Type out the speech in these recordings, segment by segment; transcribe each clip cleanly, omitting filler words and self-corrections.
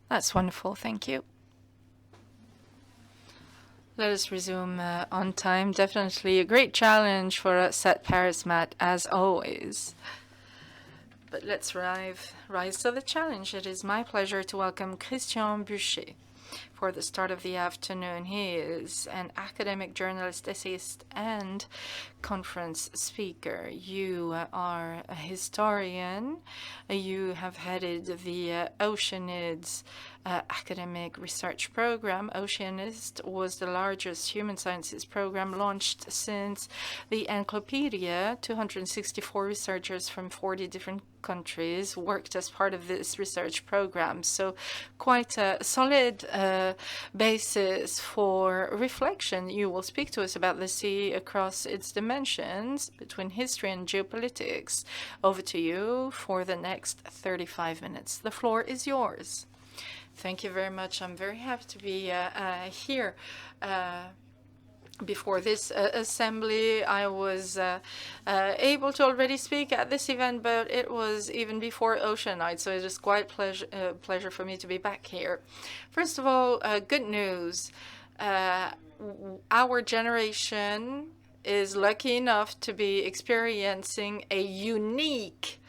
That's wonderful. Thank you. Let us resume on time. Definitely a great challenge for us at Paris Mat, as always. But let's rise to the challenge. It is my pleasure to welcome Christian BUCHET for the start of the afternoon. He is an academic journalist, essayist, and conference speaker. You are a historian. You have headed the Oceanids academic research program. Oceanist was the largest human sciences program launched since the Encyclopedia. 264 researchers from 40 different countries worked as part of this research program. So quite a solid basis for reflection. You will speak to us about the sea across its dimensions between history and geopolitics. Over to you for the next 35 minutes. The floor is yours. Thank you very much. I'm very happy to be here. Before this assembly, I was able to already speak at this event, but it was even before Ocean Night, so it is quite pleasure for me to be back here. First of all, good news. Our generation is lucky enough to be experiencing a unique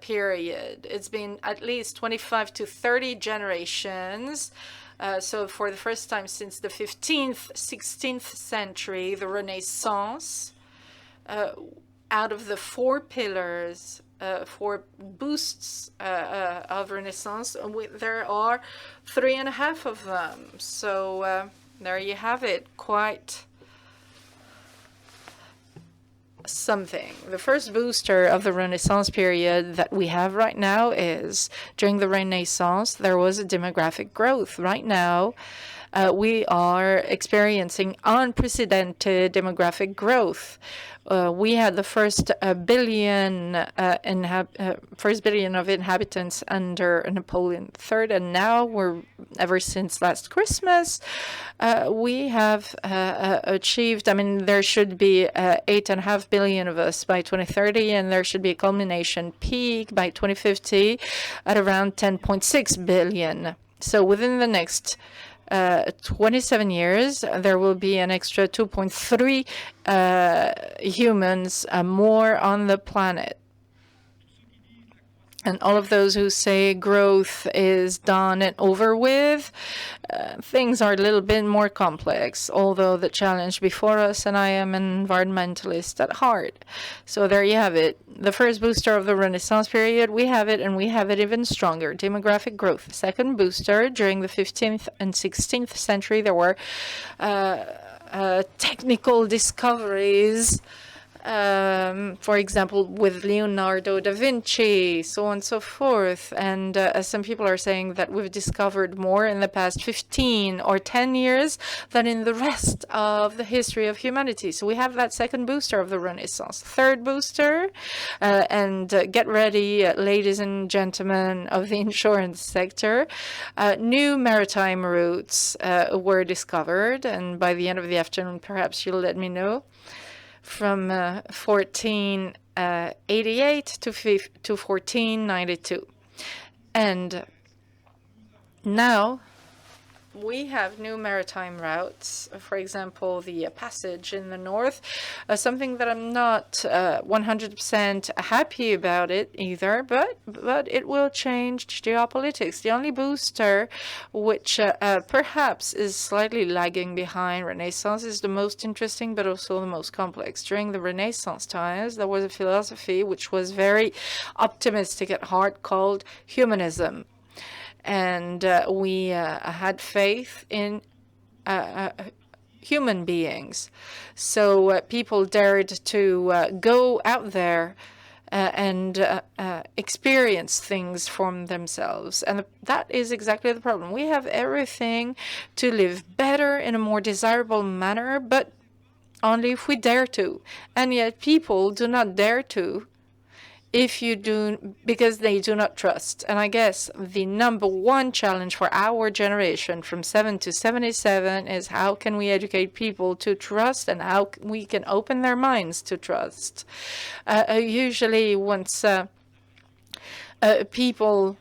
period. It's been at least 25 to 30 generations. So for the first time since the 15th, 16th century, the Renaissance, out of the four pillars, four boosts of Renaissance, there are 3.5 of them. So there you have it, quite something. The first booster of the Renaissance period that we have right now is during the Renaissance, there was a demographic growth. Right now, we are experiencing unprecedented demographic growth. We had the first billion of inhabitants under Napoleon III, and now ever since last Christmas, we have achieved. I mean, there should be 8.5 billion of us by 2030, and there should be a culmination peak by 2050 at around 10.6 billion. So within the next 27 years, there will be an extra 2.3 humans more on the planet. And all of those who say growth is done and over with, things are a little bit more complex, although the challenge before us, and I am an environmentalist at heart. So there you have it. The first booster of the Renaissance period, we have it, and we have it even stronger, demographic growth. Second booster, during the 15th and 16th century, there were technical discoveries, for example, with Leonardo da Vinci, so on and so forth. And some people are saying that we've discovered more in the past 15 or 10 years than in the rest of the history of humanity. So we have that second booster of the Renaissance. Third booster, and get ready, ladies and gentlemen of the insurance sector, new maritime routes were discovered. And by the end of the afternoon, perhaps you'll let me know. From 1488 to 1492. And now we have new maritime routes, for example, the passage in the north, something that I'm not 100% happy about it either, but it will change geopolitics. The only booster which perhaps is slightly lagging behind Renaissance is the most interesting, but also the most complex. During the Renaissance times, there was a philosophy which was very optimistic at heart called humanism. And we had faith in human beings. So people dared to go out there and experience things from themselves. And that is exactly the problem. We have everything to live better in a more desirable manner, but only if we dare to. And yet people do not dare to because they do not trust. And I guess the number one challenge for our generation from 7 to 77 is how can we educate people to trust and how we can open their minds to trust. Usually once people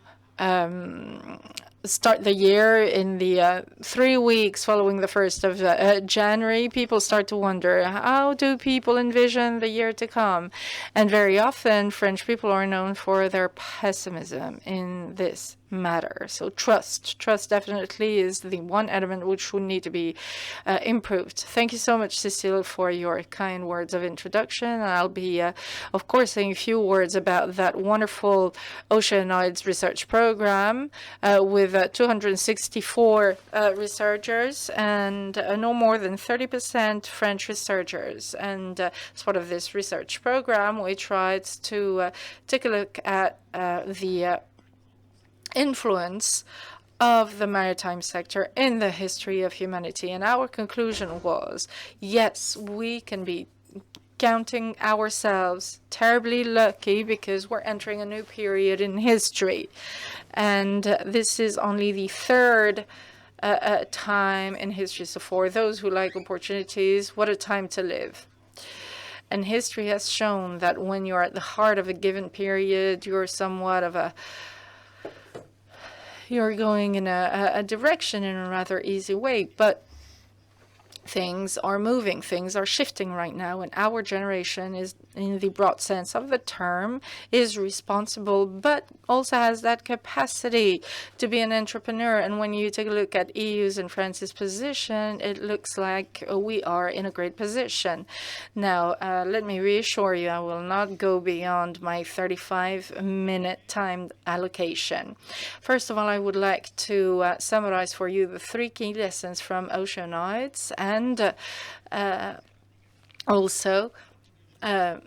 start the year in the 3 weeks following the 1st of January, people start to wonder, how do people envision the year to come? And very often, French people are known for their pessimism in this matter. So trust definitely is the one element which would need to be improved. Thank you so much, Cécile, for your kind words of introduction. And I'll be, of course, saying a few words about that wonderful Oceanoids research program with 264 researchers and no more than 30% French researchers. And as part of this research program, we tried to take a look at the influence of the maritime sector in the history of humanity. And our conclusion was, yes, we can be counting ourselves terribly lucky because we're entering a new period in history. And this is only the third time in history. So for those who like opportunities, what a time to live. And history has shown that when you're at the heart of a given period, you're somewhat of you're going in a direction in a rather easy way. But things are moving, things are shifting right now, and our generation is, in the broad sense of the term, is responsible, but also has that capacity to be an entrepreneur. And when you take a look at EU's and France's position, it looks like we are in a great position. Now, let me reassure you, I will not go beyond my 35-minute timed allocation. First of all, I would like to summarize for you the 3 key lessons from Oceanoids, and also I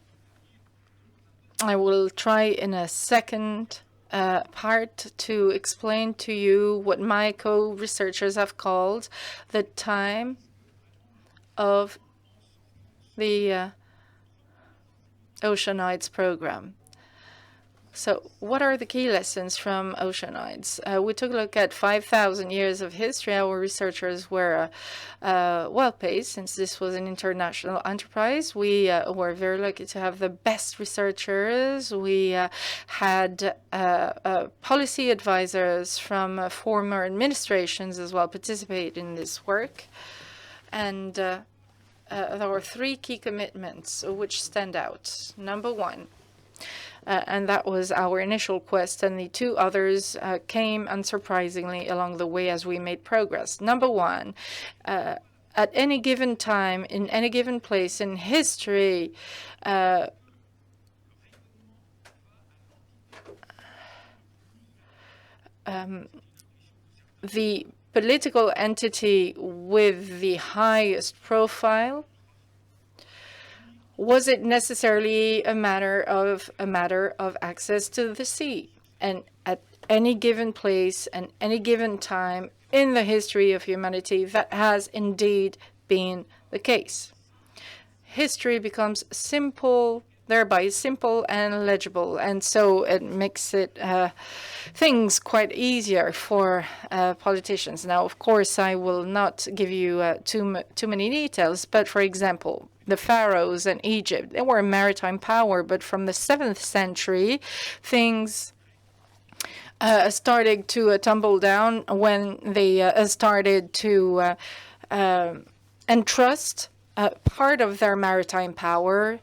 will try in a second part to explain to you what my co-researchers have called the time of the Oceanoids program. So what are the key lessons from Oceanoids? We took a look at 5,000 years of history. Our researchers were well-paced since this was an international enterprise. We were very lucky to have the best researchers. We had policy advisors from former administrations as well participate in this work. And there were 3 key commitments which stand out. Number 1, and that was our initial quest, and the 2 others came unsurprisingly along the way as we made progress. Number 1, at any given time, in any given place in history, the political entity with the highest profile, was it necessarily a matter of access to the sea? And at any given place and any given time in the history of humanity, that has indeed been the case. History becomes simple, thereby simple and legible, and so it makes it things quite easier for politicians. Now, of course, I will not give you too many details, but for example, the Pharaohs and Egypt, they were a maritime power, but from the 7th century, things started to tumble down when they started to entrust part of their maritime power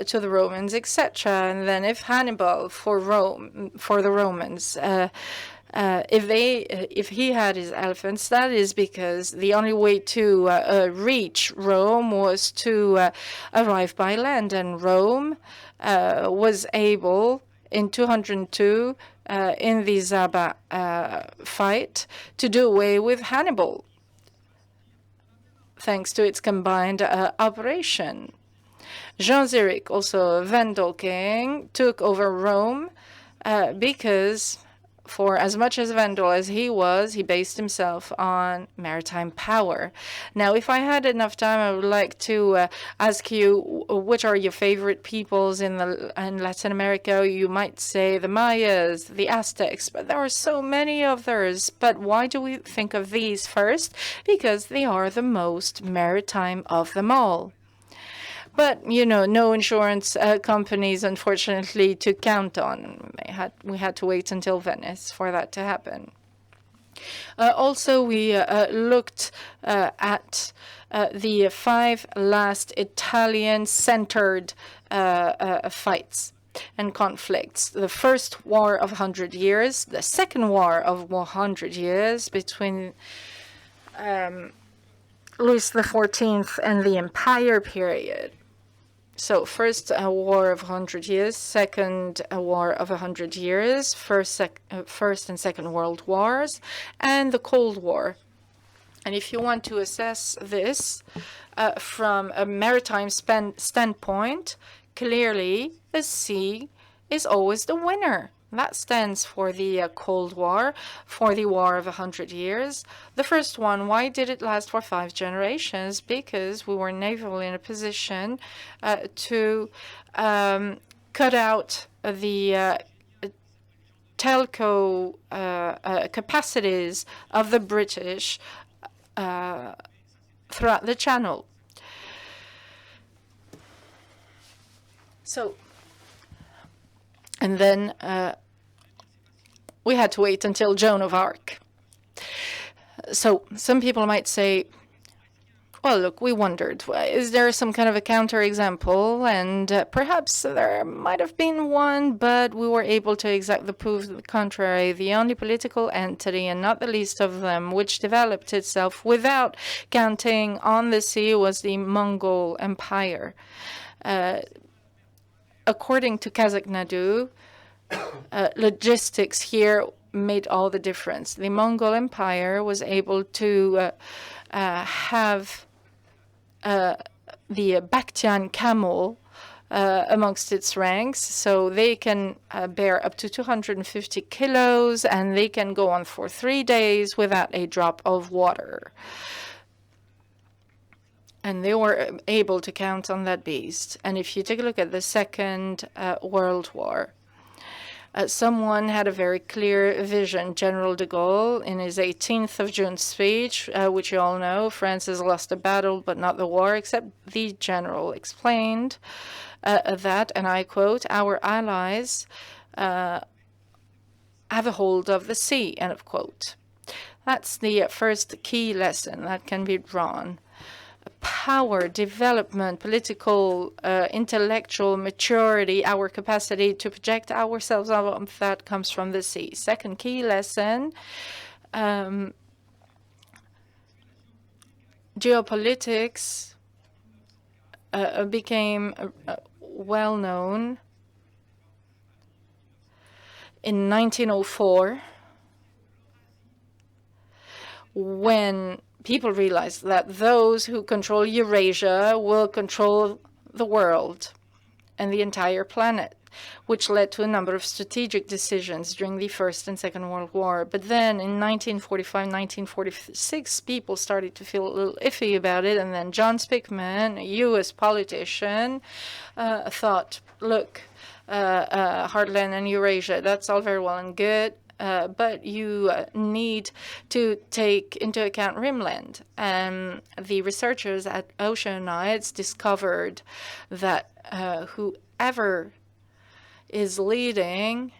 to the Romans, etc. And then if Hannibal for the Romans, if he had his elephants, that is because the only way to reach Rome was to arrive by land, and Rome was able in 202 in the Zaba fight to do away with Hannibal, thanks to its combined operation. Jean Zurich, also a Vandal king, took over Rome because, for as much as Vandal as he was, he based himself on maritime power. Now, if I had enough time, I would like to ask you, which are your favorite peoples in Latin America? You might say the Mayas, the Aztecs, but there are so many others. But why do we think of these first? Because they are the most maritime of them all. But, you know, no insurance companies, unfortunately, to count on. We had to wait until Venice for that to happen. Also, we looked at the 5 last Italian-centered fights and conflicts. The First War of 100 Years, the Second War of 100 Years between Louis XIV and the Empire period. So first a war of 100 years, second a war of 100 years, first and second world wars, and the Cold War. And if you want to assess this from a maritime standpoint, clearly the sea is always the winner. That stands for the Cold War, for the War of 100 Years. The first one, why did it last for 5 generations? Because we were navally in a position to cut out the telco capacities of the British throughout the Channel. So, and then we had to wait until Joan of Arc. So some people might say, well, look, we wondered, is there some kind of a counterexample? And perhaps there might have been one, but we were able to exact the proof to the contrary. The only political entity, and not the least of them, which developed itself without counting on the sea was the Mongol Empire. According to Kazakh Nadu, logistics here made all the difference. The Mongol Empire was able to have the Bakhtian camel amongst its ranks, so they can bear up to 250 kilos, and they can go on for 3 days without a drop of water. And they were able to count on that beast. And if you take a look at the Second World War, someone had a very clear vision. General de Gaulle, in his 18th of June speech, which you all know, France has lost the battle but not the war, except the general explained that, and I quote, our allies have a hold of the sea, end of quote. That's the first key lesson that can be drawn. Power, development, political, intellectual maturity, our capacity to project ourselves out, that comes from the sea. Second key lesson, geopolitics became well known in 1904 when people realized that those who control Eurasia will control the world and the entire planet, which led to a number of strategic decisions during the First and Second World War. But then in 1945, 1946, people started to feel a little iffy about it, and then John Spickman, a U.S. politician, thought, look, Heartland and Eurasia, that's all very well and good, but you need to take into account Rimland. And the researchers at Oceanites discovered that whoever is leading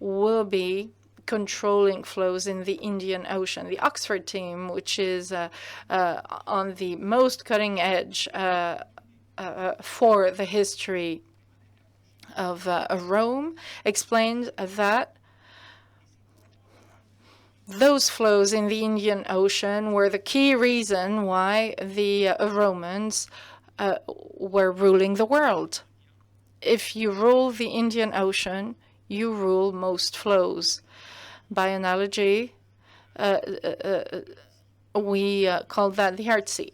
will be controlling flows in the Indian Ocean. The Oxford team, which is on the most cutting edge for the history of Rome, explained that those flows in the Indian Ocean were the key reason why the Romans were ruling the world. If you rule the Indian Ocean, you rule most flows. By analogy, we call that the Heart Sea.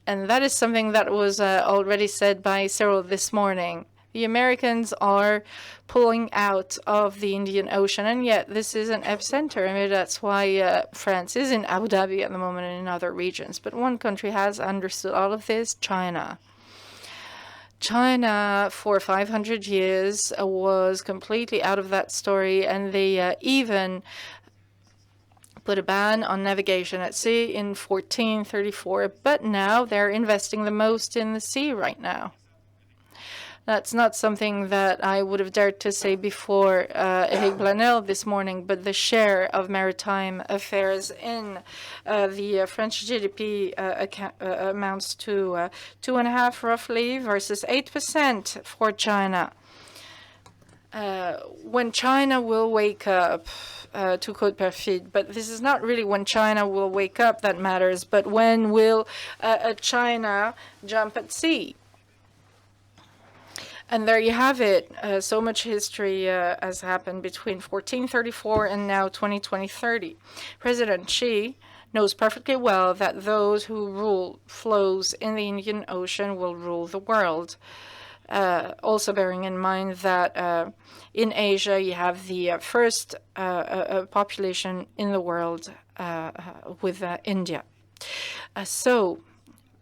And that is something that was already said by Cyril this morning. The Americans are pulling out of the Indian Ocean, and yet this is an epicenter. I mean, that's why France is in Abu Dhabi at the moment and in other regions. But one country has understood all of this, China. China, for 500 years, was completely out of that story, and they even put a ban on navigation at sea in 1434. But now they're investing the most in the sea right now. That's not something that I would have dared to say before Eric Blanel this morning, but the share of maritime affairs in the French GDP amounts to 2.5 roughly versus 8% for China. When China will wake up, to quote Perfide, but this is not really when China will wake up that matters, but when will China jump at sea? And there you have it. So much history has happened between 1434 and now 2030. President Xi knows perfectly well that those who rule flows in the Indian Ocean will rule the world. Also bearing in mind that in Asia you have the first population in the world with India. So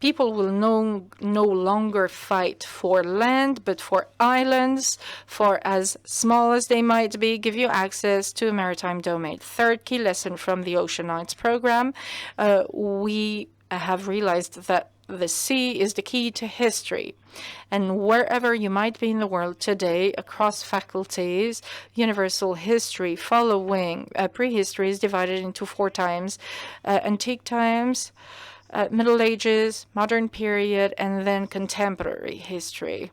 people will no longer fight for land, but for islands, for as small as they might be, give you access to a maritime domain. Third key lesson from the Ocean Nights program, we have realized that the sea is the key to history. And wherever you might be in the world today, across faculties, universal history following prehistory is divided into 4 times: antique times, Middle Ages, modern period, and then contemporary history.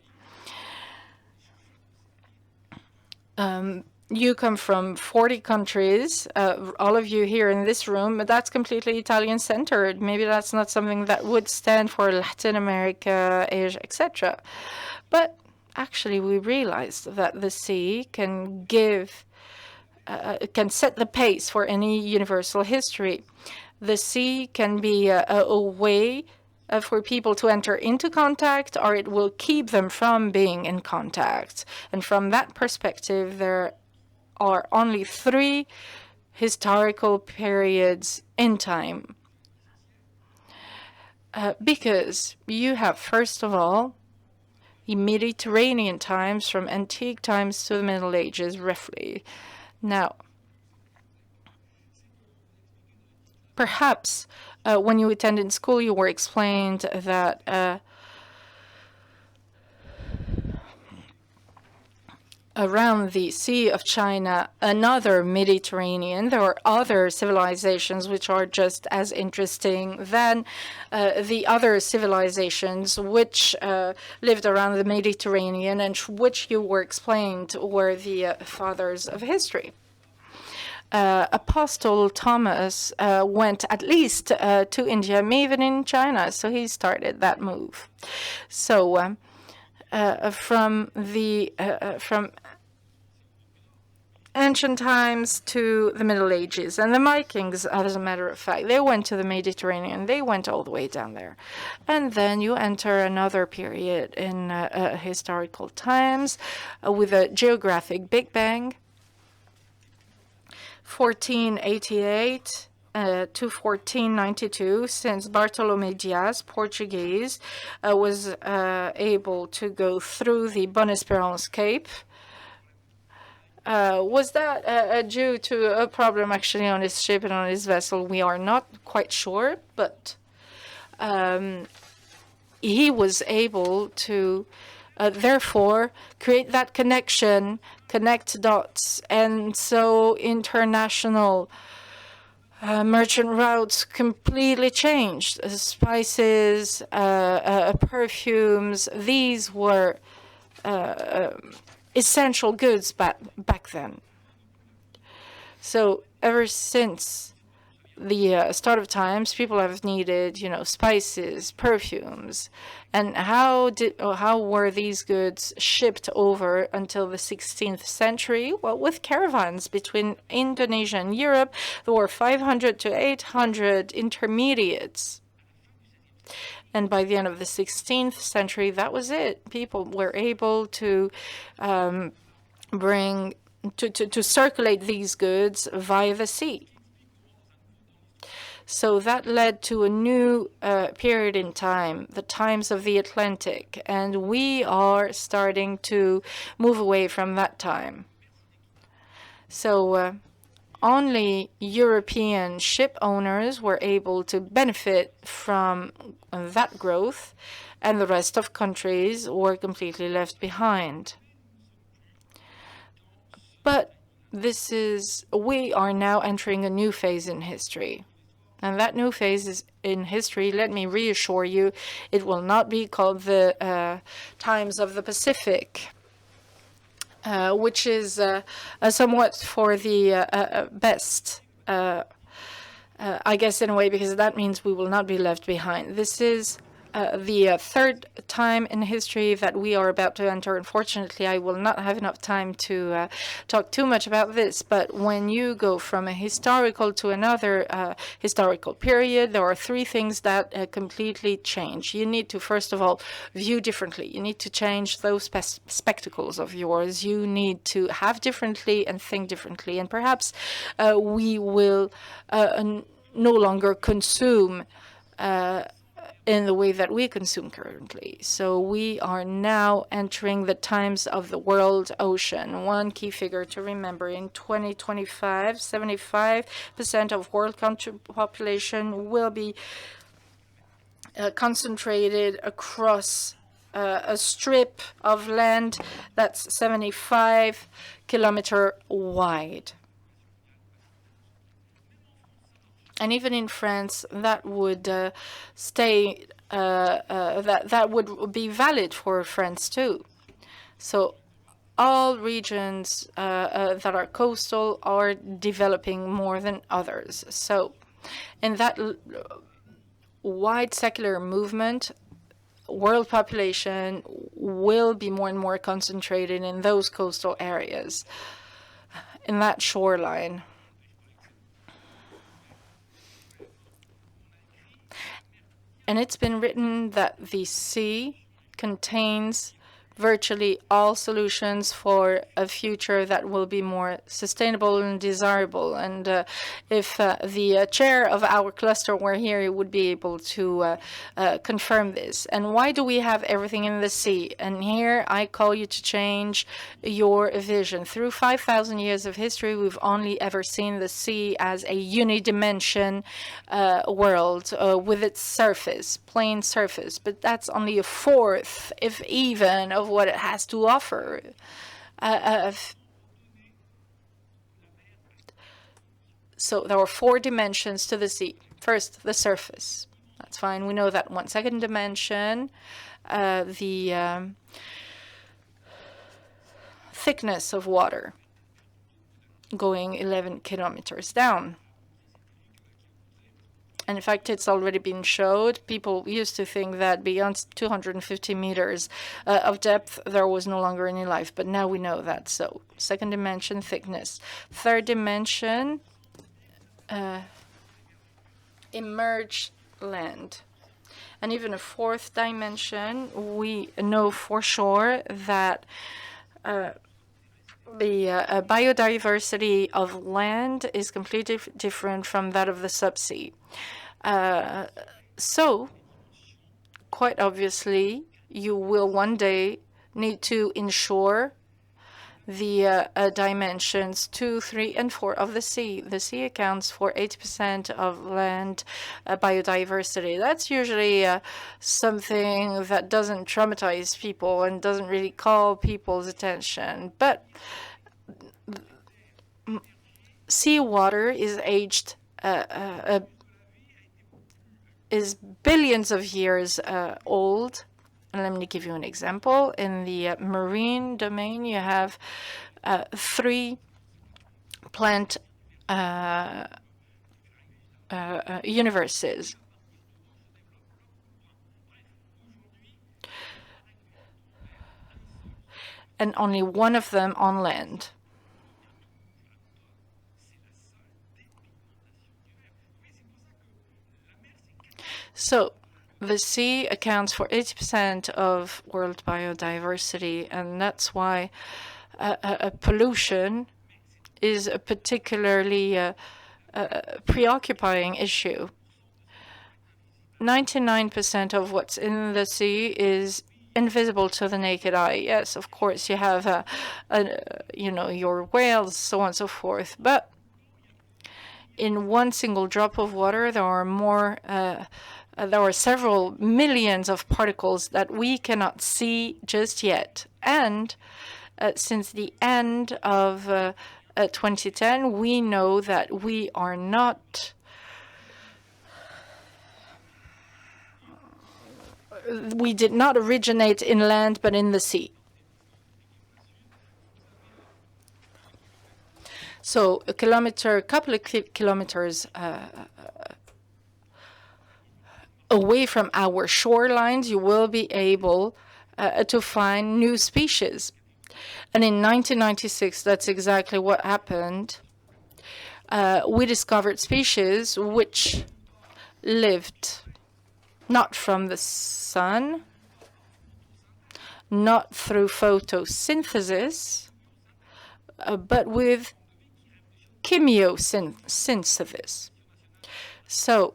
You come from 40 countries, all of you here in this room, but that's completely Italian-centered. Maybe that's not something that would stand for Latin America, Asia, etc. But actually, we realized that the sea can can set the pace for any universal history. The sea can be a way for people to enter into contact, or it will keep them from being in contact. And from that perspective, there are only 3 historical periods in time. Because you have, first of all, the Mediterranean times from antique times to the Middle Ages, roughly. Now, perhaps when you attended school, you were explained that around the Sea of China, another Mediterranean, there are other civilizations which are just as interesting than the other civilizations which lived around the Mediterranean and which you were explained were the fathers of history. Apostle Thomas went at least to India, maybe even in China, so he started that move. So from ancient times to the Middle Ages, and the Vikings, as a matter of fact, they went to the Mediterranean. They went all the way down there, and then you enter another period in historical times with a geographic Big Bang. 1488 to 1492, since Bartolomé Dias, Portuguese, was able to go through the Bonne Espérance Cape. Was that due to a problem actually on his ship and on his vessel? We are not quite sure, but he was able to therefore create that connection, connect dots, and so international merchant routes completely changed. Spices, perfumes, these were essential goods back then. So ever since the start of times, people have needed, spices, perfumes. And how were these goods shipped over until the 16th century? Well, with caravans between Indonesia and Europe, there were 500 to 800 intermediates. And by the end of the 16th century, that was it. People were able to to circulate these goods via the sea. So that led to a new period in time, the times of the Atlantic, and we are starting to move away from that time. So only European ship owners were able to benefit from that growth, and the rest of countries were completely left behind. But we are now entering a new phase in history. And that new phase is in history, let me reassure you, it will not be called the times of the Pacific, which is somewhat for the best, I guess, in a way, because that means we will not be left behind. This is the third time in history that we are about to enter. Unfortunately, I will not have enough time to talk too much about this, but when you go from a historical to another historical period, there are three things that completely change. You need to, first of all, view differently. You need to change those spectacles of yours. You need to have differently and think differently. And perhaps we will no longer consume in the way that we consume currently. So we are now entering the times of the world ocean. One key figure to remember: in 2025, 75% of world population will be concentrated across a strip of land that's 75 kilometers wide. And even in France, that would stay. That would be valid for France too. So all regions that are coastal are developing more than others. So in that wide secular movement, world population will be more and more concentrated in those coastal areas, in that shoreline. And it's been written that the sea contains virtually all solutions for a future that will be more sustainable and desirable. And if the chair of our cluster were here, he would be able to confirm this. And why do we have everything in the sea? And here I call you to change your vision. Through 5,000 years of history, we've only ever seen the sea as a unidimension world with its surface, plain surface. But that's only a fourth, if even, of what it has to offer. So there are four dimensions to the sea. First, the surface. That's fine. We know that one. Second dimension, the thickness of water, going 11 kilometers down. And in fact, it's already been showed. People used to think that beyond 250 meters of depth, there was no longer any life. But now we know that. So second dimension, thickness. Third dimension, emerged land. And even a fourth dimension, we know for sure that the biodiversity of land is completely different from that of the subsea. So, quite obviously, you will one day need to ensure the dimensions 2, 3, and 4 of the sea. The sea accounts for 80% of land biodiversity. That's usually something that doesn't traumatize people and doesn't really call people's attention. But seawater is aged is billions of years old. And let me give you an example. In the marine domain, you have 3 plant universes. And only one of them on land. So the sea accounts for 80% of world biodiversity, and that's why pollution is a particularly preoccupying issue. 99% of what's in the sea is invisible to the naked eye. Yes, of course, you have, your whales, so on and so forth, but in one single drop of water, there are several millions of particles that we cannot see just yet. And since the end of 2010, we know that we did not originate inland, but in the sea. So a couple of kilometers away from our shorelines, you will be able to find new species. And in 1996, that's exactly what happened. We discovered species which lived not from the sun, not through photosynthesis, but with chemiosynthesis. So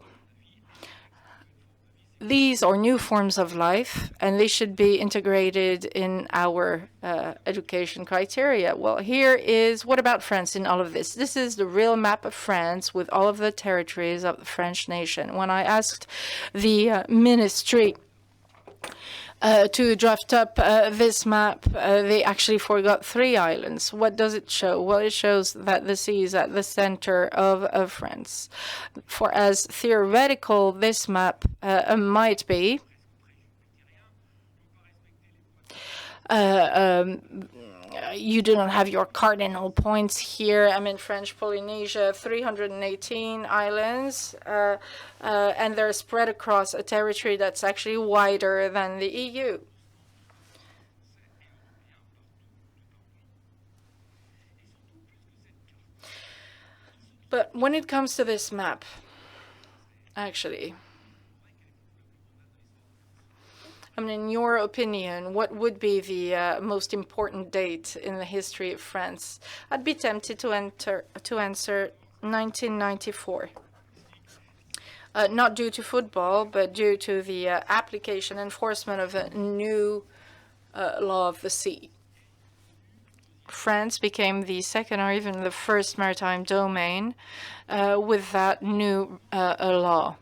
these are new forms of life, and they should be integrated in our education criteria. Well, here is, what about France in all of this? This is the real map of France with all of the territories of the French nation. When I asked the ministry to draft up this map, they actually forgot 3 islands. What does it show? Well, it shows that the sea is at the center of France. For as theoretical this map might be, you do not have your cardinal points here. I'm in French Polynesia, 318 islands, and they're spread across a territory that's actually wider than the EU. But when it comes to this map, actually, I mean, in your opinion, what would be the most important date in the history of France? I'd be tempted to answer 1994. Not due to football, but due to the application, enforcement of a new law of the sea. France became the second or even the first maritime domain with that new law.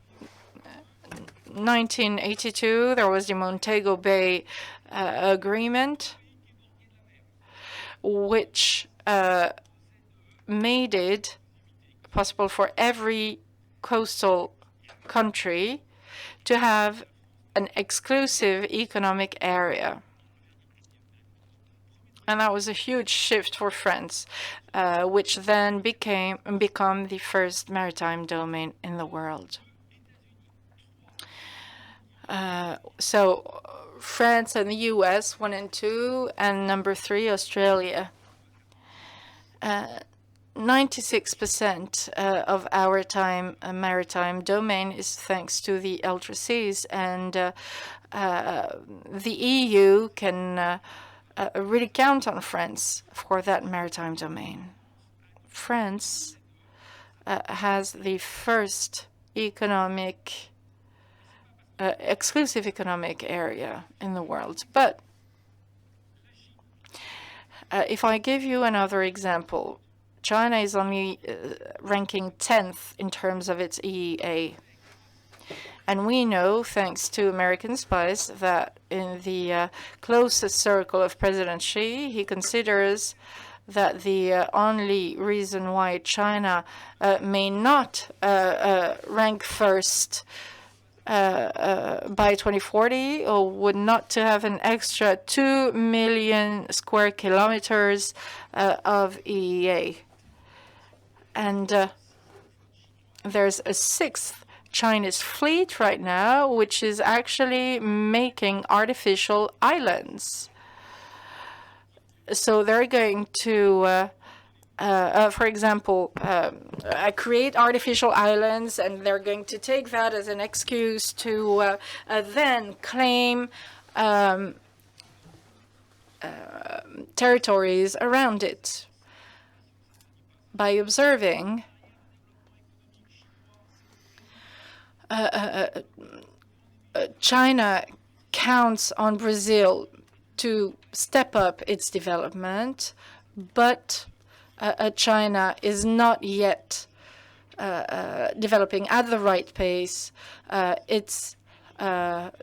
1982, there was the Montego Bay Agreement, which made it possible for every coastal country to have an exclusive economic area. And that was a huge shift for France, which then become the first maritime domain in the world. So France and the US, 1 and 2, and number 3, Australia. 96% of our maritime domain is thanks to the ultra seas, and the EU can really count on France for that maritime domain. France has the first exclusive economic area in the world. But if I give you another example, China is only ranking 10th in terms of its EEA. And we know, thanks to American spies, that in the closest circle of President Xi, he considers that the only reason why China may not rank first by 2040 or would not to have an extra 2 million square kilometers of EEA. And there's a 6th Chinese fleet right now, which is actually making artificial islands. So they're going to, for example, create artificial islands, and they're going to take that as an excuse to then claim territories around it. By observing China counts on Brazil to step up its development, but China is not yet developing at the right pace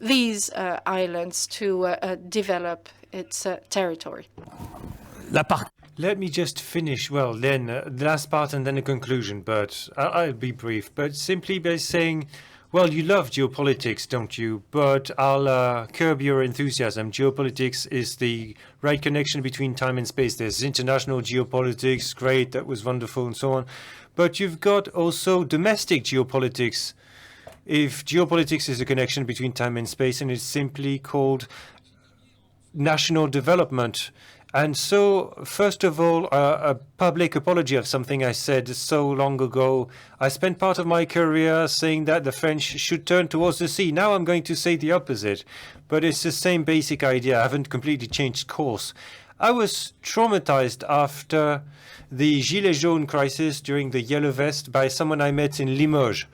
these islands to develop its territory. Let me just finish, well, then the last part and then a conclusion, but I'll be brief. But simply by saying, well, you love geopolitics, don't you? But I'll curb your enthusiasm. Geopolitics is the right connection between time and space. There's international geopolitics, great, that was wonderful, and so on. But you've got also domestic geopolitics. If geopolitics is a connection between time and space, and it's simply called national development. And so, first of all, a public apology of something I said so long ago. I spent part of my career saying that the French should turn towards the sea. Now I'm going to say the opposite. But it's the same basic idea. I haven't completely changed course. I was traumatized after the Gilets jaunes crisis during the Yellow Vest by someone I met in Limoges.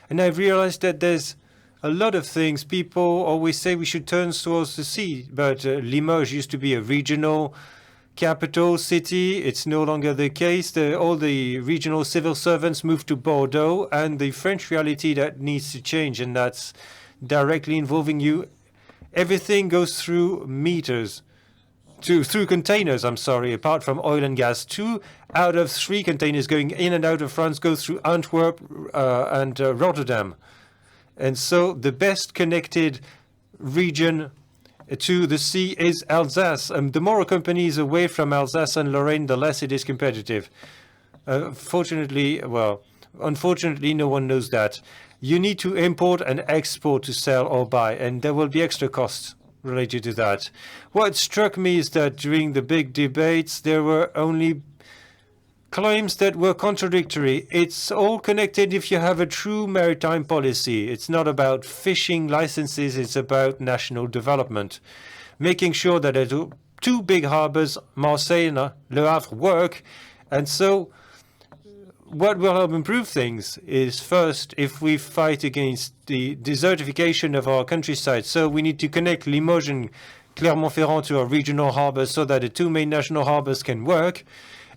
And I realized that there's a lot of things. People always say we should turn towards the sea, but Limoges used to be a regional capital city. It's no longer the case. All the regional civil servants moved to Bordeaux, and the French reality that needs to change, and that's directly involving you. Everything goes through meters. Through containers, I'm sorry, apart from oil and gas. 2 out of 3 containers going in and out of France go through Antwerp and Rotterdam. And so the best connected region to the sea is Alsace. The more a company is away from Alsace and Lorraine, the less it is competitive. Unfortunately, no one knows that. You need to import and export to sell or buy, and there will be extra costs related to that. What struck me is that during the big debates, there were only claims that were contradictory. It's all connected if you have a true maritime policy. It's not about fishing licenses, it's about national development. Making sure that the 2 big harbors, Marseille and Le Havre, work. And so what will help improve things is, first, if we fight against the desertification of our countryside. So we need to connect Limoges and Clermont-Ferrand to our regional harbors so that the 2 main national harbors can work.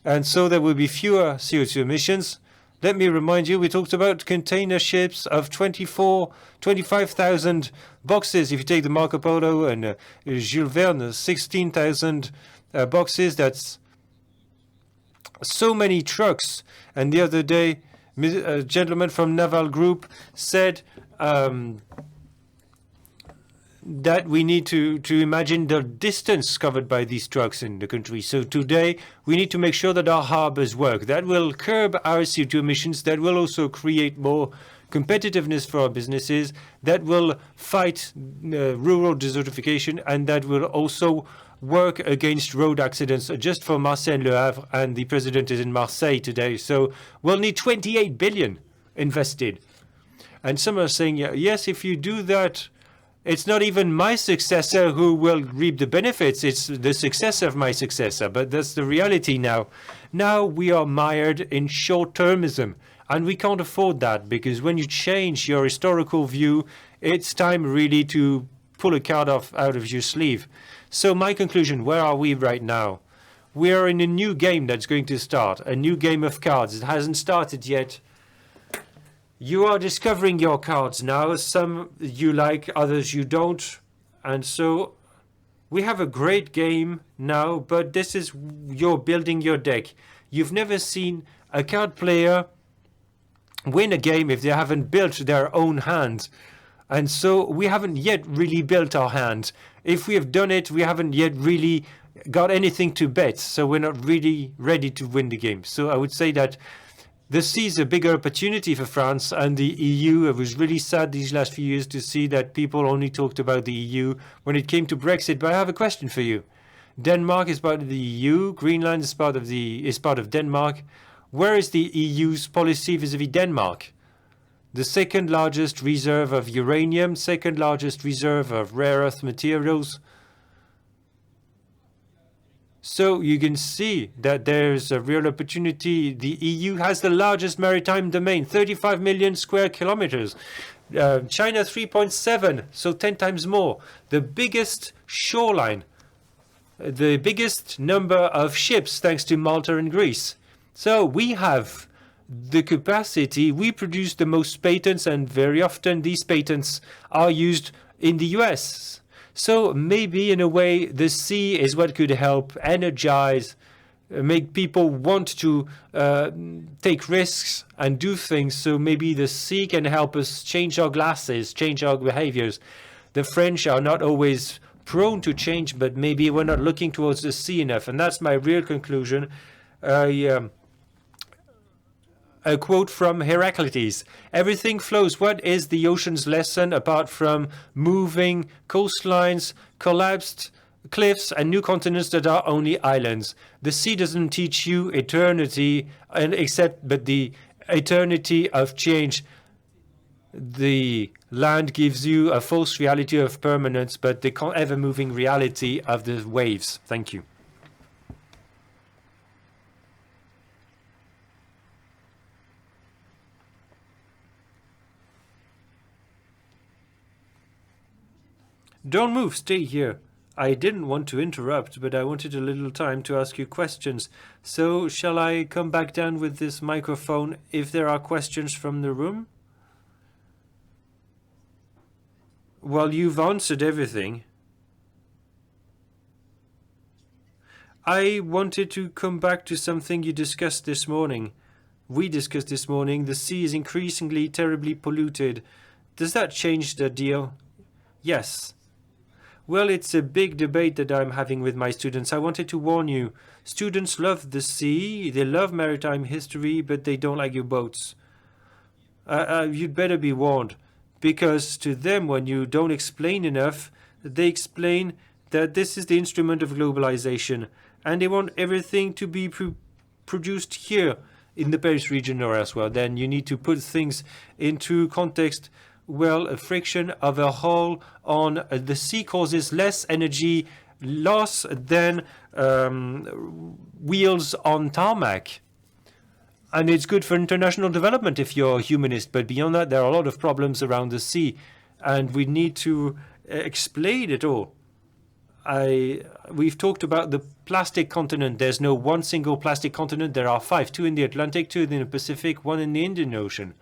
And so there will be fewer CO2 emissions. Let me remind you, we talked about container ships of 25,000 boxes. If you take the Marco Polo and Jules Verne, 16,000 boxes, that's so many trucks. And the other day, a gentleman from Naval Group said that we need to imagine the distance covered by these trucks in the country. So today, we need to make sure that our harbors work. That will curb our CO2 emissions. That will also create more competitiveness for our businesses. That will fight rural desertification, and that will also work against road accidents just for Marseille and Le Havre, and the president is in Marseille today. So we'll need 28 billion invested. And some are saying, yes, if you do that, it's not even my successor who will reap the benefits. It's the successor of my successor. But that's the reality now. Now we are mired in short-termism. And we can't afford that, because when you change your historical view, it's time really to pull a card out of your sleeve. So my conclusion, where are we right now? We are in a new game that's going to start, a new game of cards. It hasn't started yet. You are discovering your cards now. Some you like, others you don't. And so we have a great game now, but this is, you're building your deck. You've never seen a card player win a game if they haven't built their own hand. And so we haven't yet really built our hand. If we have done it, we haven't yet really got anything to bet. So we're not really ready to win the game. So I would say that this is a bigger opportunity for France and the EU. It was really sad these last few years to see that people only talked about the EU when it came to Brexit. But I have a question for you. Denmark is part of the EU. Greenland is part of Denmark. Where is the EU's policy vis-à-vis Denmark? The second largest reserve of uranium, second largest reserve of rare earth materials. So you can see that there's a real opportunity. The EU has the largest maritime domain, 35 million square kilometers. China 3.7, so 10 times more. The biggest shoreline, the biggest number of ships thanks to Malta and Greece. So we have the capacity, we produce the most patents, and very often these patents are used in the US. So maybe in a way the sea is what could help energize, make people want to take risks and do things. So maybe the sea can help us change our glasses, change our behaviors. The French are not always prone to change, but maybe we're not looking towards the sea enough. And that's my real conclusion. A quote from Heraclitus: everything flows. What is the ocean's lesson apart from moving coastlines, collapsed cliffs, and new continents that are only islands? The sea doesn't teach you eternity, but the eternity of change. The land gives you a false reality of permanence, but the ever-moving reality of the waves. Thank you. Don't move, stay here. I didn't want to interrupt, but I wanted a little time to ask you questions. So shall I come back down with this microphone if there are questions from the room? Well, you've answered everything. I wanted to come back to something you discussed this morning. We discussed this morning. The sea is increasingly terribly polluted. Does that change the deal? Yes. Well, it's a big debate that I'm having with my students. I wanted to warn you. Students love the sea, they love maritime history, but they don't like your boats. You'd better be warned, because to them, when you don't explain enough, they explain that this is the instrument of globalization, and they want everything to be produced here in the Paris region or elsewhere. Then you need to put things into context. Well, a friction of a hull on the sea causes less energy loss than wheels on tarmac. And it's good for international development if you're a humanist. But beyond that, there are a lot of problems around the sea. And we need to explain it all. We've talked about the plastic continent. There's no one single plastic continent. There are 5, 2 in the Atlantic, 2 in the Pacific, 1 in the Indian Ocean.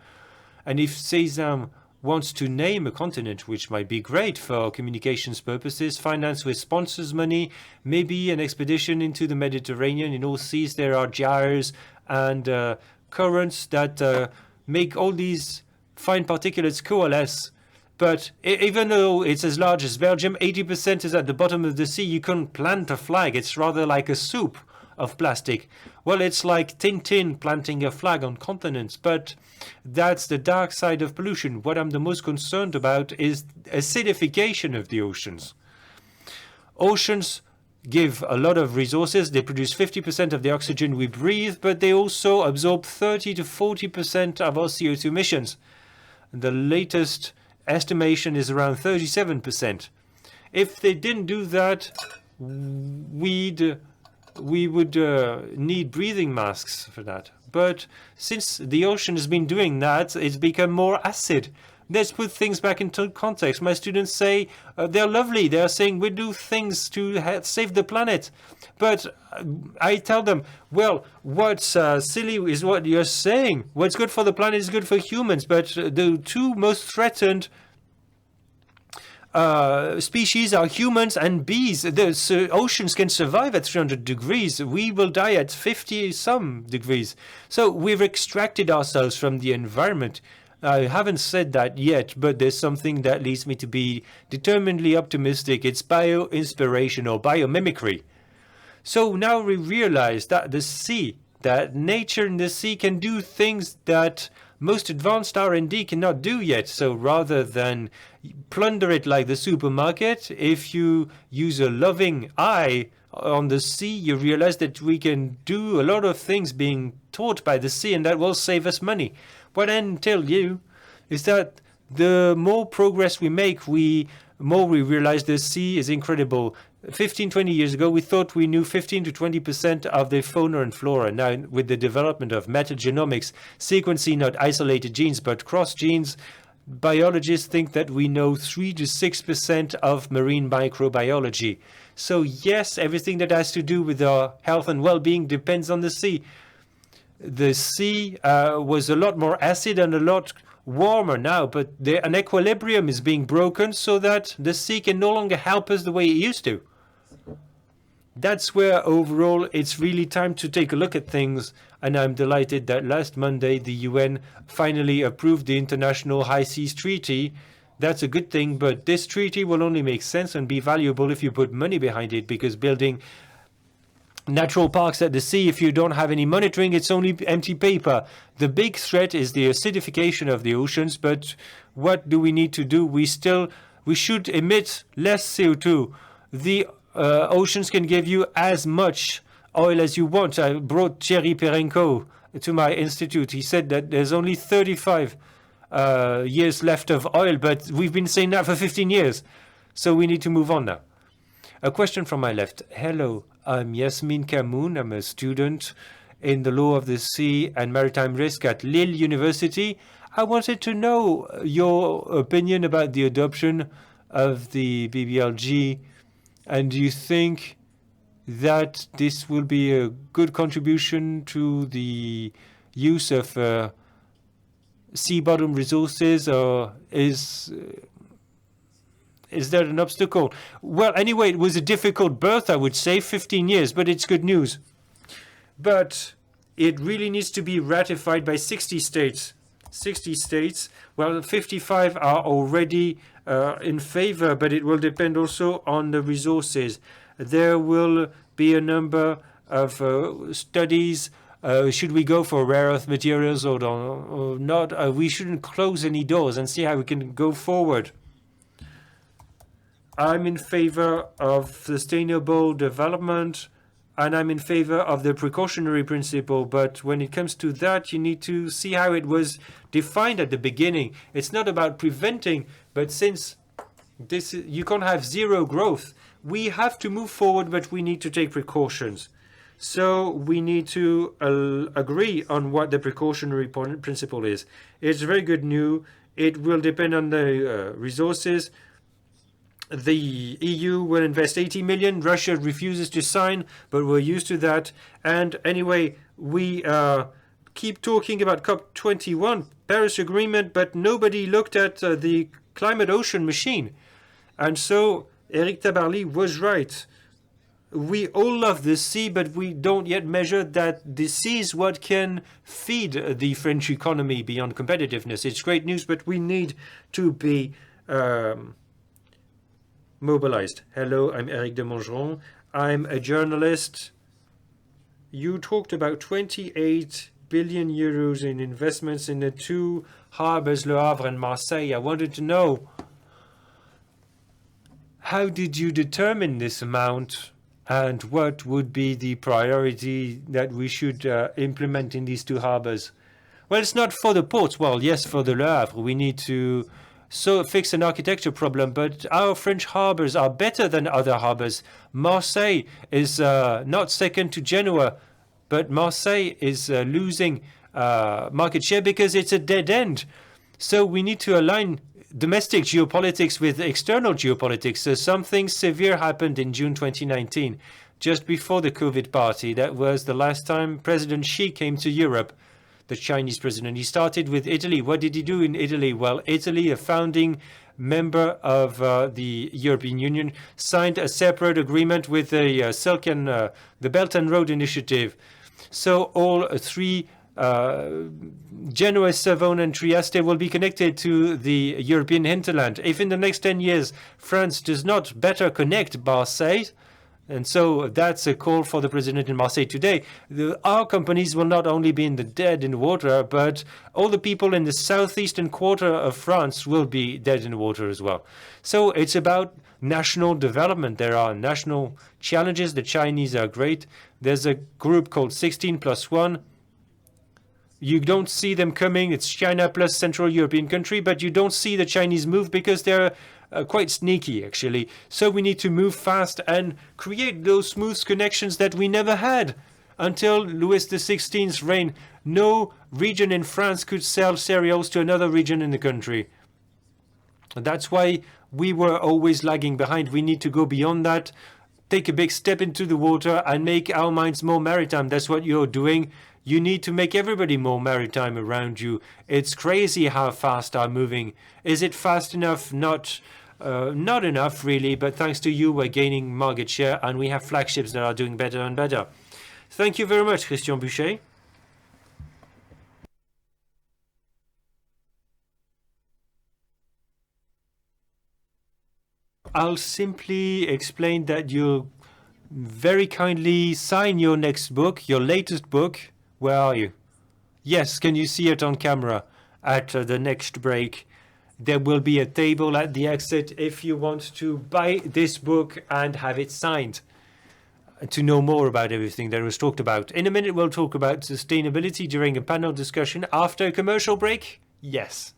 And if Sésame wants to name a continent, which might be great for communications purposes, finance with sponsors' money, maybe an expedition into the Mediterranean. In all seas, there are gyres and currents that make all these fine particulates coalesce. But even though it's as large as Belgium, 80% is at the bottom of the sea. You couldn't plant a flag. It's rather like a soup of plastic. Well, it's like Tintin planting a flag on continents, but that's the dark side of pollution. What I'm the most concerned about is acidification of the oceans. Oceans give a lot of resources. They produce 50% of the oxygen we breathe, but they also absorb 30 to 40% of our CO2 emissions. The latest estimation is around 37%. If they didn't do that, we would need breathing masks for that. But since the ocean has been doing that, it's become more acid. Let's put things back into context. My students say they're lovely. They're saying we do things to save the planet. But I tell them, well, what's silly is what you're saying. What's good for the planet is good for humans. But the two most threatened species are humans and bees. The oceans can survive at 300 degrees. We will die at 50-some degrees. So we've extracted ourselves from the environment. I haven't said that yet, but there's something that leads me to be determinedly optimistic. It's bio-inspiration or biomimicry. So now we realize that the sea, that nature in the sea can do things that most advanced R&D cannot do yet. So rather than plunder it like the supermarket, if you use a loving eye on the sea, you realize that we can do a lot of things being taught by the sea, and that will save us money. What I tell you is that the more progress we make, more we realize the sea is incredible. 15, 20 years ago, we thought we knew 15 to 20% of the fauna and flora. Now, with the development of metagenomics, sequencing not isolated genes, but cross genes, biologists think that we know 3 to 6% of marine microbiology. So yes, everything that has to do with our health and well-being depends on the sea. the sea was a lot more acid and a lot warmer now, but an equilibrium is being broken so that the sea can no longer help us the way it used to. That's where overall it's really time to take a look at things, and I'm delighted that last Monday the UN finally approved the International High Seas Treaty. That's a good thing, but this treaty will only make sense and be valuable if you put money behind it, because building natural parks at the sea, if you don't have any monitoring, it's only empty paper. The big threat is the acidification of the oceans, but what do we need to do? We should emit less CO2. The oceans can give you as much oil as you want. I brought Thierry Perenco to my institute. He said that there's only 35 years left of oil, but we've been saying that for 15 years. So we need to move on now. A question from my left. Hello, I'm Yasmin Kamoun. I'm a student in the law of the sea and maritime risk at Lille University. I wanted to know your opinion about the adoption of the BBLG, and do you think that this will be a good contribution to the use of sea bottom resources, or is there an obstacle? Well, anyway, it was a difficult birth, I would say, 15 years, but it's good news. But it really needs to be ratified by 60 states. 60 states, well, 55 are already in favor, but it will depend also on the resources. There will be a number of studies. Should we go for rare earth materials or not? We shouldn't close any doors and see how we can go forward. I'm in favor of sustainable development, and I'm in favor of the precautionary principle. But when it comes to that, you need to see how it was defined at the beginning. It's not about preventing, but since you can't have zero growth, we have to move forward, but we need to take precautions. So we need to agree on what the precautionary principle is. It's very good news. It will depend on the resources. The EU will invest 80 million. Russia refuses to sign, but we're used to that. And anyway, we keep talking about COP21, Paris Agreement, but nobody looked at the climate ocean machine. And so Eric Tabarly was right. We all love the sea, but we don't yet measure that the sea is what can feed the French economy beyond competitiveness. It's great news, but we need to be mobilized. Hello, I'm Eric de Mongeron. I'm a journalist. You talked about 28 billion euros in investments in the two harbors, Le Havre and Marseille. I wanted to know, how did you determine this amount, and what would be the priority that we should implement in these two harbors? Well, it's not for the ports. Well, yes, for the Le Havre, we need to fix an architecture problem, but our French harbors are better than other harbors. Marseille is not second to Genoa, but Marseille is losing market share because it's a dead end. So we need to align domestic geopolitics with external geopolitics. So something severe happened in June 2019, just before the COVID party. That was the last time President Xi came to Europe, the Chinese president. He started with Italy. What did he do in Italy? Well, Italy, a founding member of the European Union, signed a separate agreement with the the Belt and Road Initiative. So all three, Genoa, Savona, and Trieste, will be connected to the European hinterland. If in the next 10 years France does not better connect Marseille, and so that's a call for the president in Marseille today, our companies will not only be dead in the water, but all the people in the southeastern quarter of France will be dead in the water as well. So it's about national development. There are national challenges. The Chinese are great. There's a group called 16+1. You don't see them coming. It's China plus Central European country, but you don't see the Chinese move because they're quite sneaky, actually. So we need to move fast and create those smooth connections that we never had. Until Louis XVI's reign, no region in France could sell cereals to another region in the country. That's why we were always lagging behind. We need to go beyond that, take a big step into the water and make our minds more maritime. That's what you're doing. You need to make everybody more maritime around you. It's crazy how fast I'm moving. Is it fast enough? Not enough, really, but thanks to you, we're gaining market share, and we have flagships that are doing better and better. Thank you very much, Christian Bouchet. I'll simply explain that you'll very kindly sign your next book, your latest book. Where are you? Yes, can you see it on camera at the next break? There will be a table at the exit if you want to buy this book and have it signed to know more about everything that was talked about. In a minute, we'll talk about sustainability during a panel discussion after a commercial break. Yes.